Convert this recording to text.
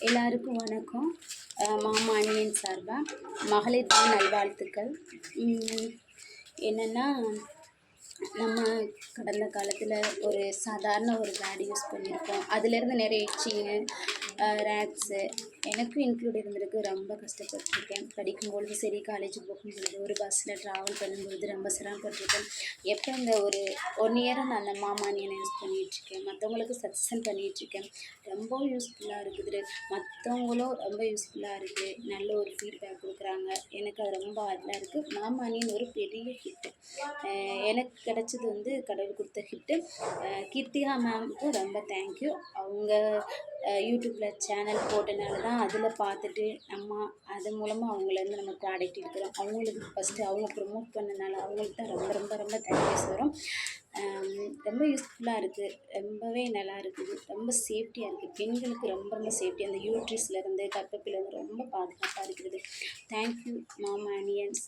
எல்லாருக்கும் வணக்கம். மாமா அணியின் சார்பாக மகளிர் தின நல்வாழ்த்துக்கள். என்னென்னா, நம்ம கடந்த காலத்தில் ஒரு சாதாரண ஒரு பேட் யூஸ் பண்ணியிருக்கோம். அதுலேருந்து நிறைய இச்சிங்கு, ரேக்ஸு எனக்கும் இன்க்ளூட் இருந்திருக்கு. ரொம்ப கஷ்டப்பட்டுருக்கேன். படிக்கும்பொழுது சரி, காலேஜ் போகும்பொழுது, ஒரு பஸ்ஸில் ட்ராவல் பண்ணும்பொழுது ரொம்ப சிரமப்பட்டிருக்கேன். எப்போ இந்த ஒரு 1 இயராக நான் அந்த மாமா அணியனை யூஸ் பண்ணிகிட்ருக்கேன். மற்றவங்களுக்கு சஜஷன் பண்ணிகிட்ருக்கேன். ரொம்பவும் யூஸ்ஃபுல்லாக இருக்குது. மற்றவங்களும் ரொம்ப யூஸ்ஃபுல்லாக இருக்குது. நல்ல ஒரு ஃபீட்பேக் கொடுக்குறாங்க. எனக்கு அது ரொம்ப இதாக இருக்குது. மாமா அணியன் ஒரு பெரிய ஹிட்டு. எனக்கு கிடச்சது வந்து கடவுள் கொடுத்த ஹிட்டு. கீர்த்திகா மேம்க்கு ரொம்ப தேங்க்யூ. அவங்க யூடியூப்பில் சேனல் போட்டனால தான் அதில் பார்த்துட்டு அது மூலமாக அவங்களேருந்து நம்ம ப்ராடக்ட் எடுக்கிறோம். அவங்களுக்கு ஃபஸ்ட்டு அவங்க ப்ரொமோட் பண்ணனால அவங்களுக்கு தான் ரொம்ப ரொம்ப ரொம்ப தேங்க்யூஸ் வரும். ரொம்ப யூஸ்ஃபுல்லாக இருக்குது. ரொம்பவே நல்லா இருக்குது. ரொம்ப சேஃப்டியாக இருக்குது. பெண்களுக்கு ரொம்ப ரொம்ப சேஃப்டி. அந்த யூட்ரிஸ்லேருந்து கர்ப்பப்பையிலேருந்து ரொம்ப பாதுகாப்பாக இருக்கிறது. தேங்க்யூ மாமா அணியன்ஸ்.